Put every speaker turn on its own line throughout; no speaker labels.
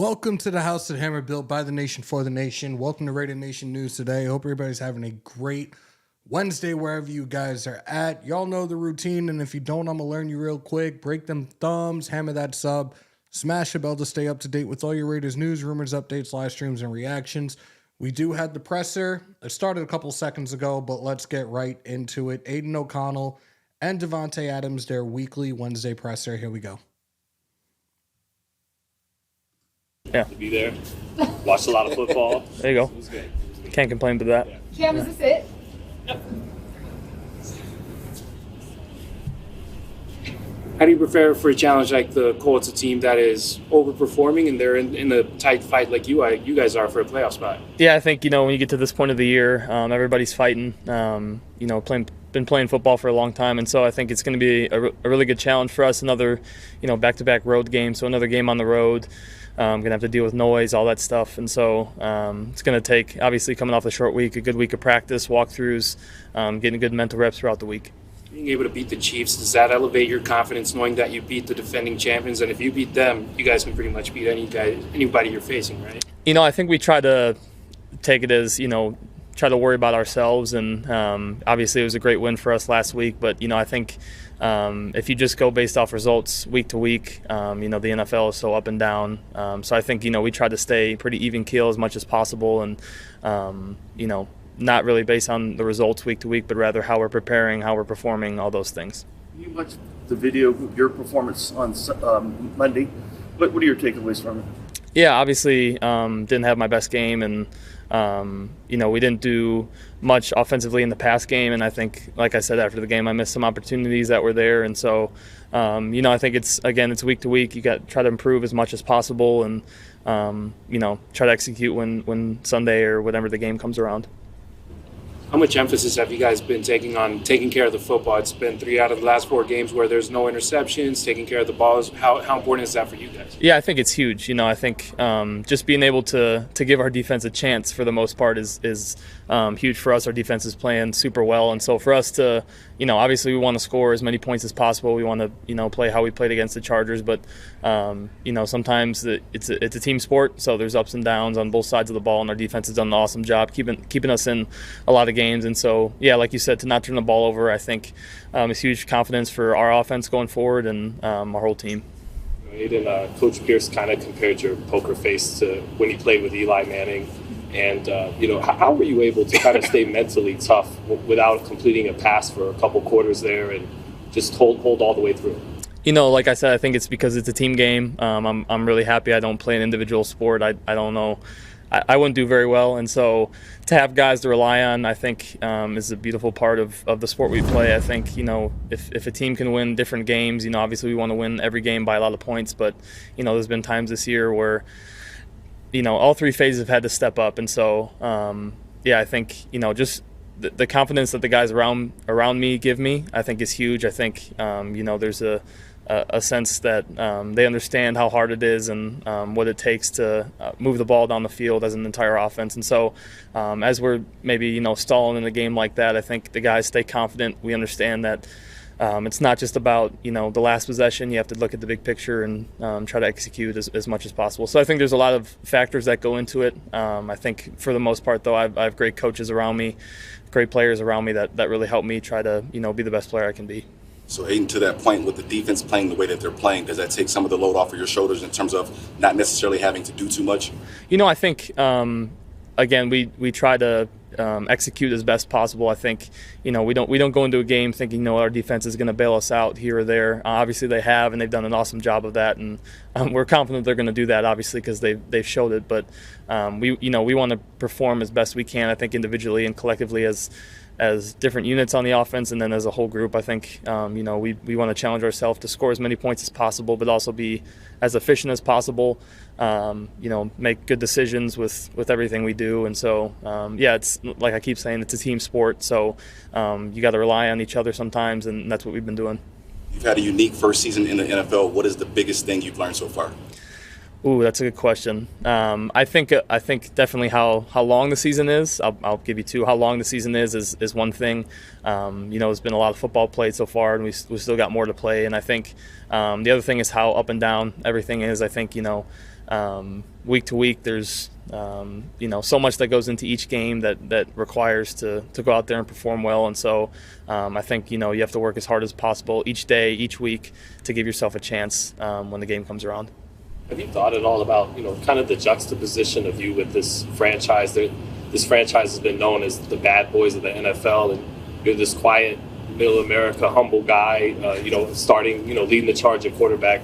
Welcome to the House of Hammer, built by the nation for the nation. Welcome to Raider Nation News today. Hope everybody's having a great Wednesday wherever you guys are at. Y'all know the routine, and if you don't, I'm going to learn you real quick. Break them thumbs, hammer that sub, smash the bell to stay up to date with all your Raiders news, rumors, updates, live streams, and reactions. We do have the presser. It started a couple seconds ago, but let's get right into it. Aiden O'Connell and Davante Adams, their weekly Wednesday presser. Here we go.
Yeah. To be there. Watched a lot of football.
There you go.
It was good.
Can't complain with that.
Cam, is this it?
How do you prepare for a challenge like the Colts, a team that is overperforming and they're in a tight fight like you guys are for a playoff spot?
Yeah, I think, when you get to this point of the year, everybody's fighting, been playing football for a long time. And so I think it's going to be a really good challenge for us. Another, back-to-back road game. So another game on the road. Going to have to deal with noise, all that stuff. And so it's going to take, obviously, coming off the short week, a good week of practice, walkthroughs, getting good mental reps throughout the week.
Being able to beat the Chiefs, does that elevate your confidence knowing that you beat the defending champions? And if you beat them, you guys can pretty much beat anybody you're facing, right?
I think we try to take it as, try to worry about ourselves. And obviously it was a great win for us last week. But, I think if you just go based off results week to week, the NFL is so up and down. So I think, we try to stay pretty even keel as much as possible and, not really based on the results week to week, but rather how we're preparing, how we're performing, all those things.
You watched the video of your performance on Monday. What are your takeaways from it?
Yeah, obviously didn't have my best game, and we didn't do much offensively in the pass game. And I think, like I said after the game, I missed some opportunities that were there. And so, I think it's week to week. You got to try to improve as much as possible, and try to execute when Sunday or whatever the game comes around.
How much emphasis have you guys been taking on taking care of the football? It's been 3 out of the last 4 games where there's no interceptions, taking care of the balls. How important is that for you guys?
Yeah, I think it's huge. I think just being able to give our defense a chance for the most part is huge for us. Our defense is playing super well. And so for us to, obviously we want to score as many points as possible. We want to, play how we played against the Chargers. But, sometimes it's a team sport. So there's ups and downs on both sides of the ball. And our defense has done an awesome job keeping us in a lot of games. And so, yeah, like you said, to not turn the ball over, I think is huge confidence for our offense going forward and our whole team.
Aiden, Coach Pierce kind of compared your poker face to when he played with Eli Manning. And, how were you able to kind of stay mentally tough without completing a pass for a couple quarters there and just hold all the way through?
Like I said, I think it's because it's a team game. I'm really happy I don't play an individual sport. I don't know. I wouldn't do very well. And so to have guys to rely on, I think, is a beautiful part of the sport we play. I think, if a team can win different games, obviously we want to win every game by a lot of points. But, there's been times this year where, all 3 phases have had to step up. And so, I think, just the confidence that the guys around me give me, I think is huge. I think, there's a sense that they understand how hard it is and what it takes to move the ball down the field as an entire offense. And so as we're maybe, stalling in a game like that, I think the guys stay confident. We understand that it's not just about, the last possession. You have to look at the big picture and try to execute as much as possible. So I think there's a lot of factors that go into it. I think for the most part, though, I have great coaches around me, great players around me that really help me try to, be the best player I can be.
So, Aiden, to that point, with the defense playing the way that they're playing, does that take some of the load off of your shoulders in terms of not necessarily having to do too much?
I think, again, we try to execute as best possible. I think, we don't go into a game thinking, our defense is going to bail us out here or there. Obviously, they have, and they've done an awesome job of that, and we're confident they're going to do that, obviously, because they've showed it. But we want to perform as best we can. I think individually and collectively as different units on the offense, and then as a whole group, I think, we want to challenge ourselves to score as many points as possible, but also be as efficient as possible, make good decisions with everything we do. And so, it's like I keep saying, it's a team sport. So you got to rely on each other sometimes, and that's what we've been doing.
You've had a unique first season in the NFL. What is the biggest thing you've learned so far?
Ooh, that's a good question. I think definitely how long the season is. I'll give you two. How long the season is one thing. There's been a lot of football played so far, and we still got more to play. And I think the other thing is how up and down everything is. I think week to week there's so much that goes into each game that requires to go out there and perform well. And so I think you have to work as hard as possible each day, each week to give yourself a chance when the game comes around.
Have you thought at all about, kind of the juxtaposition of you with this franchise? This franchise has been known as the bad boys of the NFL, and you're this quiet, middle America, humble guy, starting, leading the charge at quarterback.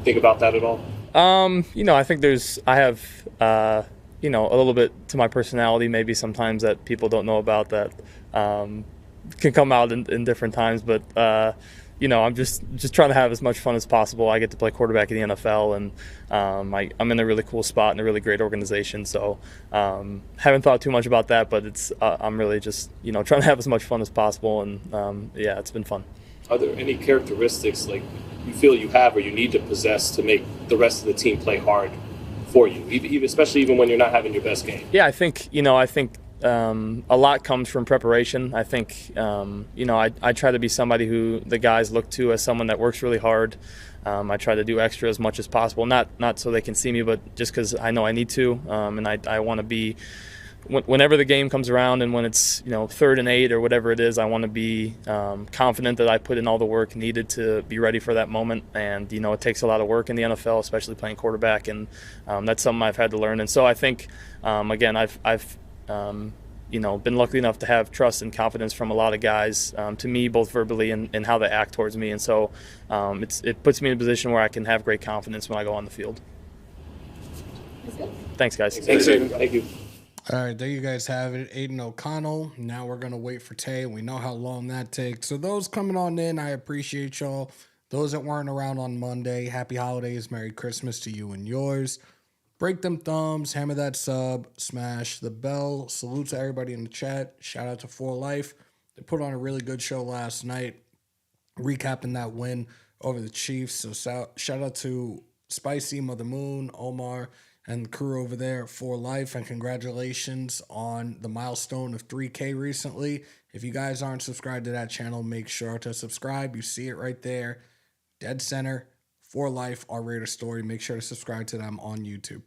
Think about that at all?
I think I have, a little bit to my personality maybe sometimes that people don't know about that can come out in different times, but I'm just trying to have as much fun as possible. I get to play quarterback in the NFL, and I'm in a really cool spot in a really great organization. So haven't thought too much about that, but I'm really just trying to have as much fun as possible, and it's been fun.
Are there any characteristics like you feel you have or you need to possess to make the rest of the team play hard for you, especially when you're not having your best game?
Yeah, I think a lot comes from preparation. I think, I try to be somebody who the guys look to as someone that works really hard. I try to do extra as much as possible, not so they can see me, but just because I know I need to. And I want to be, whenever the game comes around and when it's 3rd and 8 or whatever it is, I want to be confident that I put in all the work needed to be ready for that moment. And it takes a lot of work in the NFL, especially playing quarterback, and that's something I've had to learn. And so I think, again, I've been lucky enough to have trust and confidence from a lot of guys, to me, both verbally and how they act towards me. And so it puts me in a position where I can have great confidence when I go on the field. Thanks, guys.
Thanks, Aiden. Thank you.
All right, there you guys have it. Aiden O'Connell. Now we're going to wait for Tay. We know how long that takes. So those coming on in, I appreciate y'all. Those that weren't around on Monday, happy holidays, Merry Christmas to you and yours. Break them thumbs, hammer that sub, smash the bell. Salute to everybody in the chat. Shout out to For Life. They put on a really good show last night, recapping that win over the Chiefs. So shout out to Spicy, Mother Moon, Omar, and the crew over there at For Life. And congratulations on the milestone of 3K recently. If you guys aren't subscribed to that channel, make sure to subscribe. You see it right there. Dead center. For Life, our Raider story. Make sure to subscribe to them on YouTube.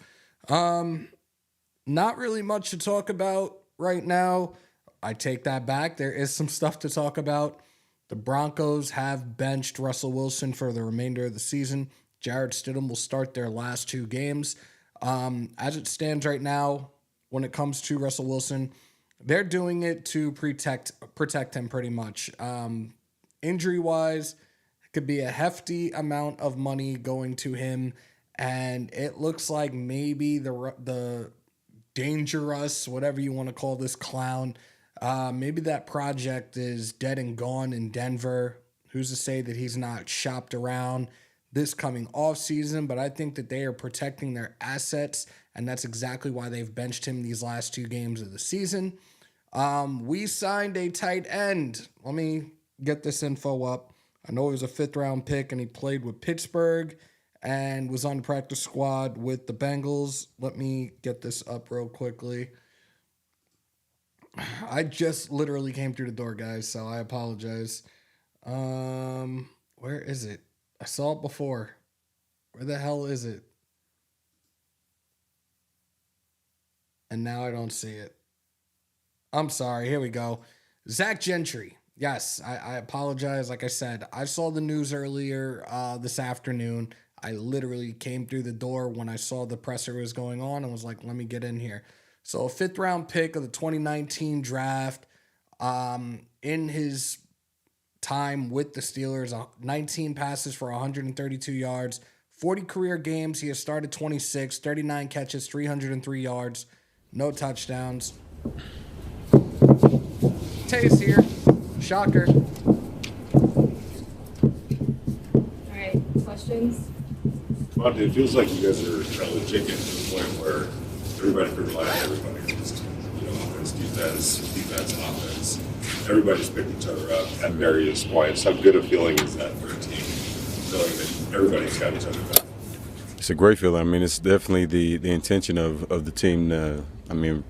Not really much to talk about right now. I take that back. There is some stuff to talk about. The Broncos have benched Russell Wilson for the remainder of the season. Jarrett Stidham will start their last 2 games. As it stands right now, when it comes to Russell Wilson, they're doing it to protect him pretty much. Injury-wise, could be a hefty amount of money going to him, and it looks like maybe the Dangerous, whatever you want to call this clown, maybe that project is dead and gone in Denver. Who's to say that he's not shopped around this coming off season? But I think that they are protecting their assets, and that's exactly why they've benched him these last 2 games of the season. We signed a tight end. Let me get this info up. I know he was a 5th-round pick, and he played with Pittsburgh and was on the practice squad with the Bengals. Let me get this up real quickly. I just literally came through the door, guys, so I apologize. Where is it? I saw it before. Where the hell is it? And now I don't see it. I'm sorry. Here we go. Zach Gentry. Yes, I apologize. Like I said, I saw the news earlier this afternoon. I literally came through the door when I saw the presser was going on and was like, let me get in here. So a 5th-round pick of the 2019 draft. In his time with the Steelers, 19 passes for 132 yards, 40 career games. He has started 26, 39 catches, 303 yards, no touchdowns. Tay's here. Shocker.
All right, questions?
Well, it feels like you guys are trying to chicken to the point where everybody can rely on everybody. Offense, defense, offense. Everybody's picked each other up at various points. How good a feeling is that for a team, knowing that everybody's got each other back?
It's a great feeling. I mean, it's definitely the intention of the team.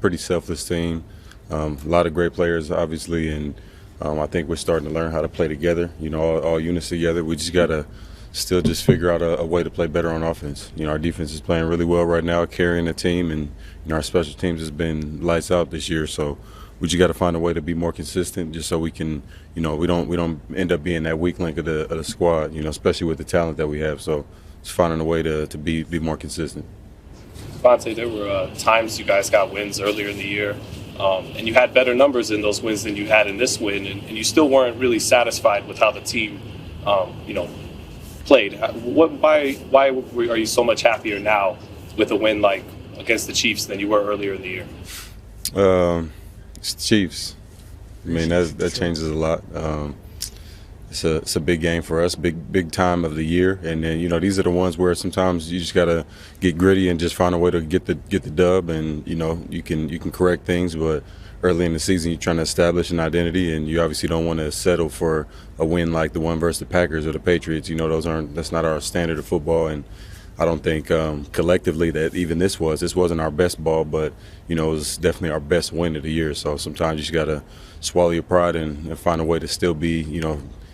Pretty selfless team. A lot of great players, obviously, and I think we're starting to learn how to play together. All units together. We just gotta still just figure out a way to play better on offense. Our defense is playing really well right now, carrying the team, and our special teams has been lights out this year. So we just got to find a way to be more consistent, just so we can, we don't end up being that weak link of the squad. Especially with the talent that we have. So just finding a way to be more consistent.
Davante, there were times you guys got wins earlier in the year, and you had better numbers in those wins than you had in this win, and you still weren't really satisfied with how the team, played. Why are you so much happier now with a win like against the Chiefs than you were earlier in the year?
It's the Chiefs. I mean, that changes a lot. It's a big game for us, big time of the year, and then these are the ones where sometimes you just gotta get gritty and just find a way to get the dub, and you can correct things, but early in the season you're trying to establish an identity, and you obviously don't want to settle for a win like the one versus the Packers or the Patriots. That's not our standard of football, and I don't think collectively that even this wasn't our best ball, but it was definitely our best win of the year. So sometimes you just gotta swallow your pride and find a way to still be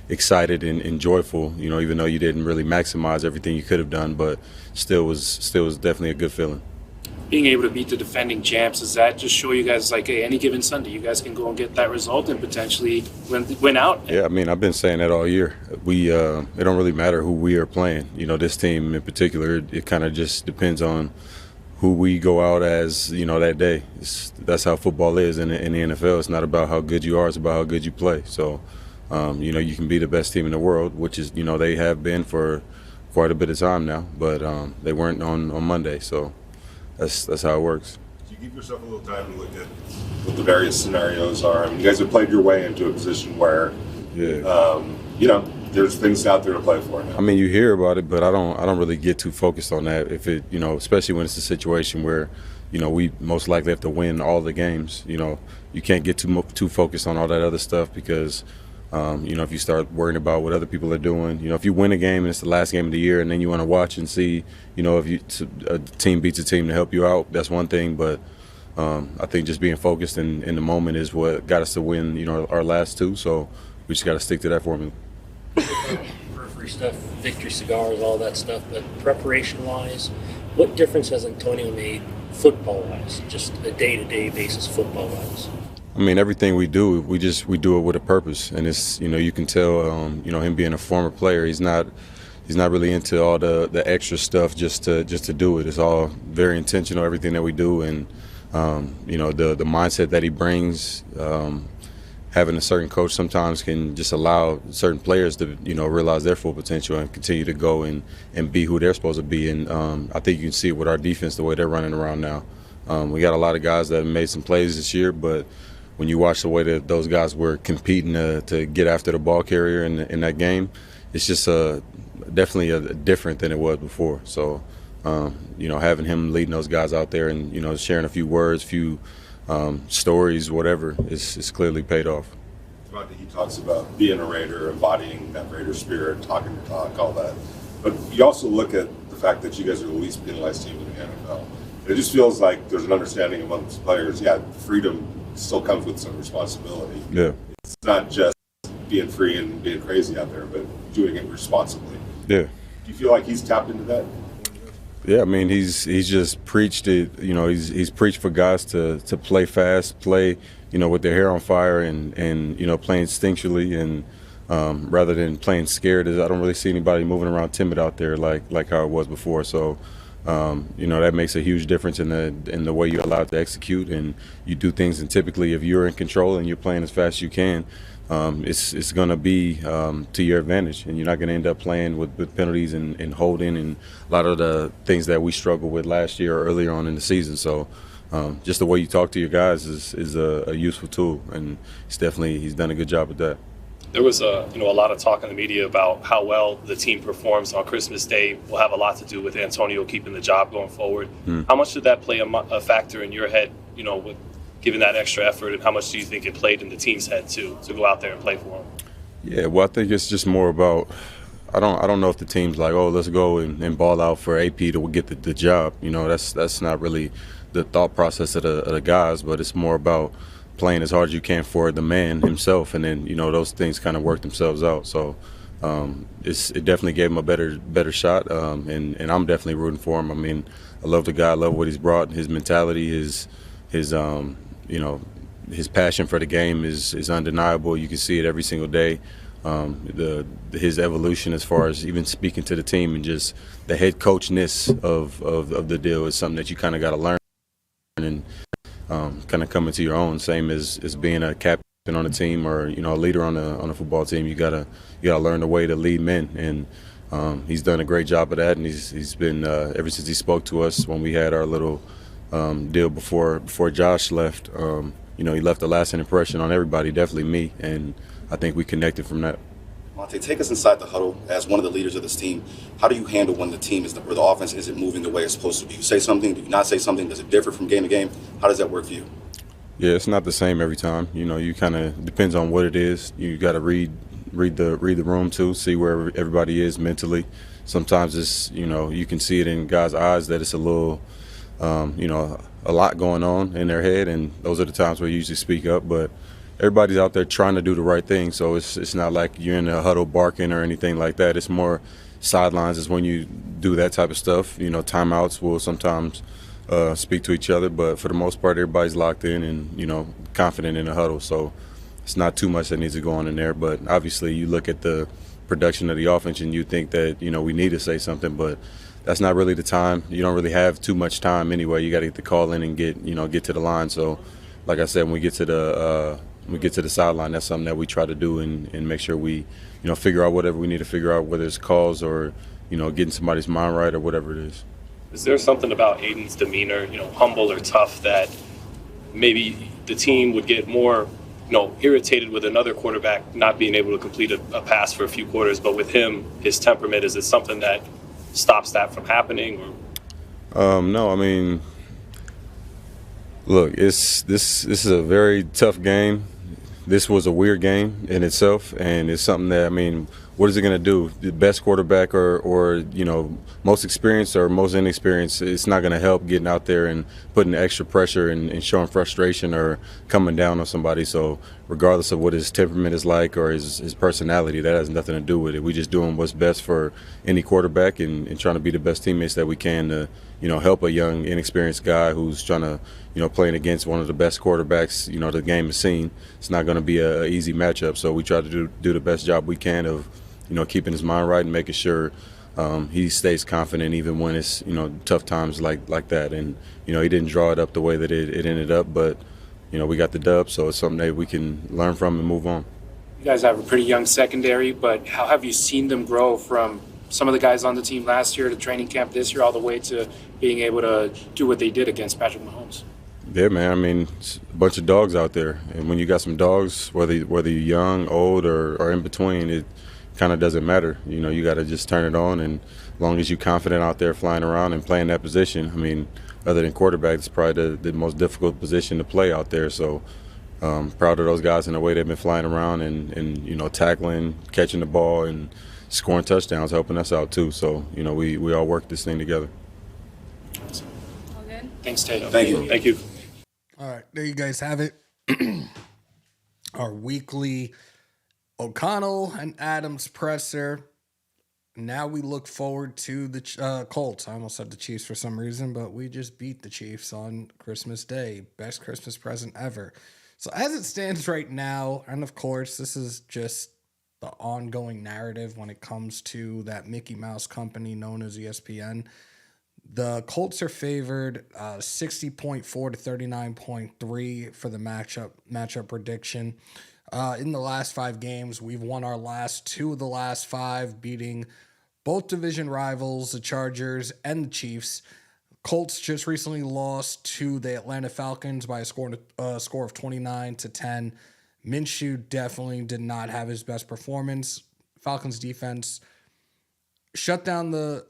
excited and joyful, even though you didn't really maximize everything you could have done, but still was definitely a good feeling.
Being able to beat the defending champs, does that just show you guys, like, hey, any given Sunday, you guys can go and get that result and potentially win out?
Yeah, I mean, I've been saying that all year. It don't really matter who we are playing. This team in particular, it kind of just depends on who we go out as, that day. That's how football is in the NFL. It's not about how good you are, it's about how good you play. So, you can be the best team in the world, which is, they have been for quite a bit of time now, but they weren't on Monday. So that's how it works.
Do you give yourself a little time to look at what the various scenarios are? I mean, you guys have played your way into a position where, there's things out there to play for now.
I mean, you hear about it, but I don't really get too focused on that. If it, especially when it's a situation where, we most likely have to win all the games. You can't get too focused on all that other stuff because, if you start worrying about what other people are doing, if you win a game and it's the last game of the year and then you want to watch and see, if a team beats a team to help you out, that's one thing. But I think just being focused in the moment is what got us to win, our last two. So we just got to stick to that formula.
Periphery stuff, victory cigars, all that stuff. But preparation-wise, what difference has Antonio made football-wise, just a day-to-day basis football-wise?
I mean, everything we do, we do it with a purpose, and it's you can tell him being a former player, he's not really into all the extra stuff just to do it. It's all very intentional, everything that we do, and the mindset that he brings. Having a certain coach sometimes can just allow certain players to realize their full potential and continue to go and be who they're supposed to be. And I think you can see it with our defense the way they're running around now. We got a lot of guys that have made some plays this year, but when you watch the way that those guys were competing to get after the ball carrier in that game, it's just definitely different than it was before. So, having him leading those guys out there and, sharing a few words, stories, whatever, it's clearly paid off.
He talks about being a Raider, embodying that Raider spirit, talking the talk, all that. But you also look at the fact that you guys are the least penalized team in the NFL. It just feels like there's an understanding amongst players. Yeah, freedom still comes with some responsibility.
Yeah.
It's not just being free and being crazy out there, but doing it responsibly.
Yeah.
Do you feel like he's tapped into that?
Yeah, I mean, he's just preached it. He's preached for guys to play fast, play, with their hair on fire and playing instinctually and rather than playing scared. I don't really see anybody moving around timid out there like how it was before. So, that makes a huge difference in the way you're allowed to execute and you do things. And typically, if you're in control and you're playing as fast as you can, it's going to be to your advantage, and you're not going to end up playing with penalties and holding and a lot of the things that we struggled with last year or earlier on in the season. So just the way you talk to your guys is a useful tool, and he's done a good job with that.
There was a lot of talk in the media about how well the team performs on Christmas Day will have a lot to do with Antonio keeping the job going forward. How much did that play a factor in your head, with giving that extra effort, and how much do you think it played in the team's head to go out there and play for him?
Yeah, well, I think it's just more about I don't know if the team's like, oh, let's go and ball out for AP to get the job. You know, that's not really the thought process of the guys, but it's more about playing as hard as you can for the man himself, and then, you know, those things kind of work themselves out. So it definitely gave him a better shot, and I'm definitely rooting for him. I mean, I love the guy, I love what he's brought, his mentality, his you know, his passion for the game is undeniable. You can see it every single day. His evolution as far as even speaking to the team and just the head coachness of the deal is something that you kind of got to learn and kind of come into your own. Same as being a captain on a team or, you know, a leader on a football team. You gotta learn the way to lead men, and he's done a great job of that. And he's been ever since he spoke to us when we had our little deal before Josh left. You know, he left a lasting impression on everybody, definitely me, and I think we connected from that.
Monte, take us inside the huddle as one of the leaders of this team. How do you handle when the team or the offense isn't moving the way it's supposed to? Do you say something? Do you not say something? Does it differ from game to game? How does that work for you?
Yeah, it's not the same every time. You know, you kind of depends on what it is. You got to read the room too, see where everybody is mentally. Sometimes it's, you know, you can see it in guys' eyes that it's a little, you know, a lot going on in their head, and those are the times where you usually speak up. But everybody's out there trying to do the right thing, so it's not like you're in a huddle barking or anything like that. It's more sidelines is when you do that type of stuff. You know, timeouts will sometimes speak to each other, but for the most part, everybody's locked in and, you know, confident in the huddle. So it's not too much that needs to go on in there. But obviously, you look at the production of the offense and you think that, you know, we need to say something, but that's not really the time. You don't really have too much time anyway. You got to get the call in and get to the line. So, like I said, when we get to the sideline, that's something that we try to do and make sure we, you know, figure out whatever we need to figure out, whether it's calls or, you know, getting somebody's mind right or whatever it is.
Is there something about Aiden's demeanor, you know, humble or tough, that maybe the team would get more, you know, irritated with another quarterback not being able to complete a pass for a few quarters, but with him, his temperament, is it something that stops that from happening? Or?
No, I mean, look, this is a very tough game. This was a weird game in itself, and it's something that, I mean, what is it going to do? The best quarterback or you know, most experienced or most inexperienced, it's not going to help getting out there and putting extra pressure and showing frustration or coming down on somebody. So regardless of what his temperament is like or his personality, that has nothing to do with it. We just doing what's best for any quarterback and trying to be the best teammates that we can to, you know, help a young, inexperienced guy who's trying to, you know, playing against one of the best quarterbacks, you know, the game has seen. It's not going to be an easy matchup. So we try to do the best job we can of, you know, keeping his mind right and making sure he stays confident even when it's, you know, tough times like that. And, you know, he didn't draw it up the way that it ended up, but, you know, we got the dub, so it's something that we can learn from and move on.
You guys have a pretty young secondary, but how have you seen them grow from some of the guys on the team last year to training camp this year all the way to being able to do what they did against Patrick Mahomes?
Yeah, man. I mean, it's a bunch of dogs out there, and when you got some dogs, whether you're young, old, or in between, it kind of doesn't matter. You know, you got to just turn it on, and as long as you're confident out there flying around and playing that position, I mean, other than quarterback, it's probably the most difficult position to play out there. So proud of those guys in the way they've been flying around and you know, tackling, catching the ball, and scoring touchdowns, helping us out too. So, you know, we all work this thing together.
All good?
Thanks, Tatum.
Thank you.
Thank you.
All right, there you guys have it. Our weekly O'Connell and Adams presser. Now we look forward to the Colts. I almost said the Chiefs for some reason, but we just beat the Chiefs on Christmas Day. Best Christmas present ever. So as it stands right now, and of course, this is just the ongoing narrative when it comes to that Mickey Mouse company known as ESPN. The Colts are favored 60.4 to 39.3 for the matchup prediction. In the last 5 games, we've won our last 2 of the last 5, beating both division rivals, the Chargers and the Chiefs. Colts just recently lost to the Atlanta Falcons by a score of 29 to 10. Minshew definitely did not have his best performance. Falcons defense shut down the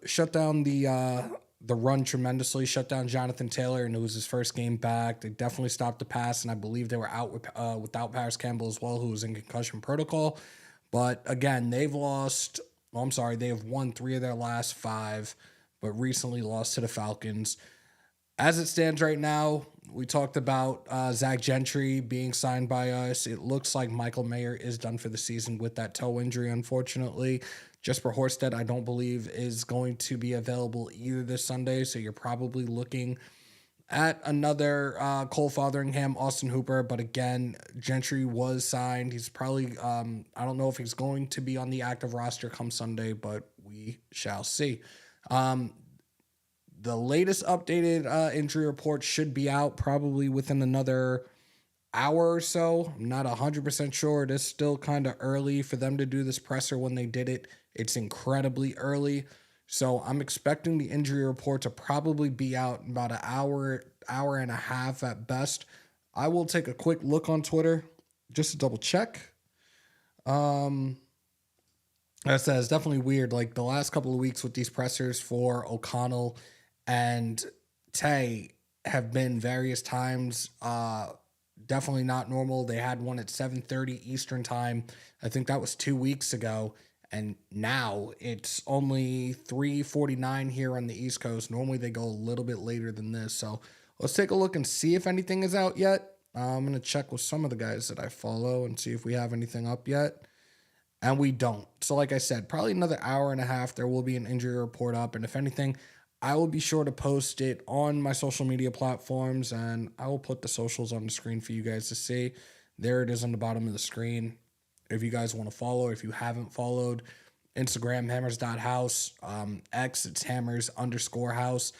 run tremendously, shut down Jonathan Taylor, and it was his first game back. They definitely stopped the pass, and I believe they were out without Paris Campbell as well, who was in concussion protocol. But again, they've lost I'm sorry, they have won 3 of their last 5, but recently lost to the Falcons. As it stands right now, we talked about Zach Gentry being signed by us. It looks like Michael Mayer is done for the season with that toe injury, unfortunately. Jesper Horsted, I don't believe, is going to be available either this Sunday, so you're probably looking at another Cole Fotheringham, Austin Hooper. But again, Gentry was signed. He's probably, I don't know if he's going to be on the active roster come Sunday, but we shall see. The latest updated injury report should be out probably within another hour or so. I'm not 100% sure. It is still kind of early for them to do this presser when they did it. It's incredibly early. So I'm expecting the injury report to probably be out in about an hour and a half at best. I will take a quick look on Twitter just to double check. Like I said, it's definitely weird. Like the last couple of weeks with these pressers for O'Connell and Tay have been various times definitely not normal. They had one at 7:30 Eastern time. I think that was 2 weeks ago. And now it's only 3:49 here on the East Coast. Normally they go a little bit later than this. So let's take a look and see if anything is out yet. I'm going to check with some of the guys that I follow and see if we have anything up yet. And we don't. So like I said, probably another hour and a half, there will be an injury report up. And if anything, I will be sure to post it on my social media platforms, and I will put the socials on the screen for you guys to see. There it is on the bottom of the screen. If you guys want to follow, if you haven't followed, Instagram, hammers.house, X, it's hammers_house,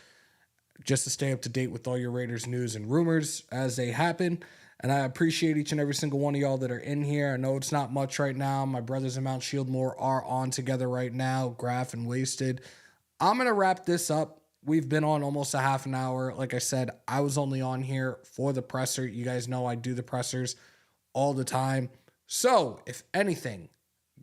just to stay up to date with all your Raiders news and rumors as they happen. And I appreciate each and every single one of y'all that are in here. I know it's not much right now. My brothers in Mount Shieldmore are on together right now, Graph and Wasted. I'm going to wrap this up. We've been on almost a half an hour. Like I said, I was only on here for the presser. You guys know I do the pressers all the time. So if anything,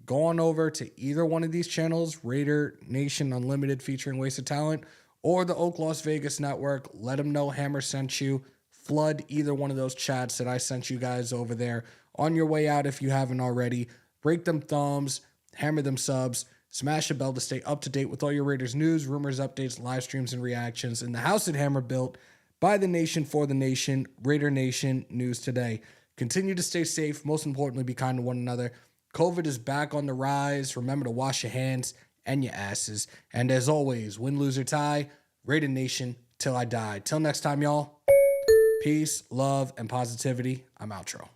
go on over to either one of these channels, Raider Nation Unlimited featuring Wasted Talent, or the Oak Las Vegas Network. Let them know Hammer sent you. Flood either one of those chats that I sent you guys over there on your way out if you haven't already. Break them thumbs, hammer them subs, smash the bell to stay up to date with all your Raiders news, rumors, updates, live streams, and reactions in the house that Hammer built by the nation for the nation. Raider Nation News Today. Continue to stay safe. Most importantly, be kind to one another. COVID is back on the rise. Remember to wash your hands and your asses. And as always, win, lose, or tie, Raider Nation till I die. Till next time, y'all. Peace, love, and positivity. I'm outro.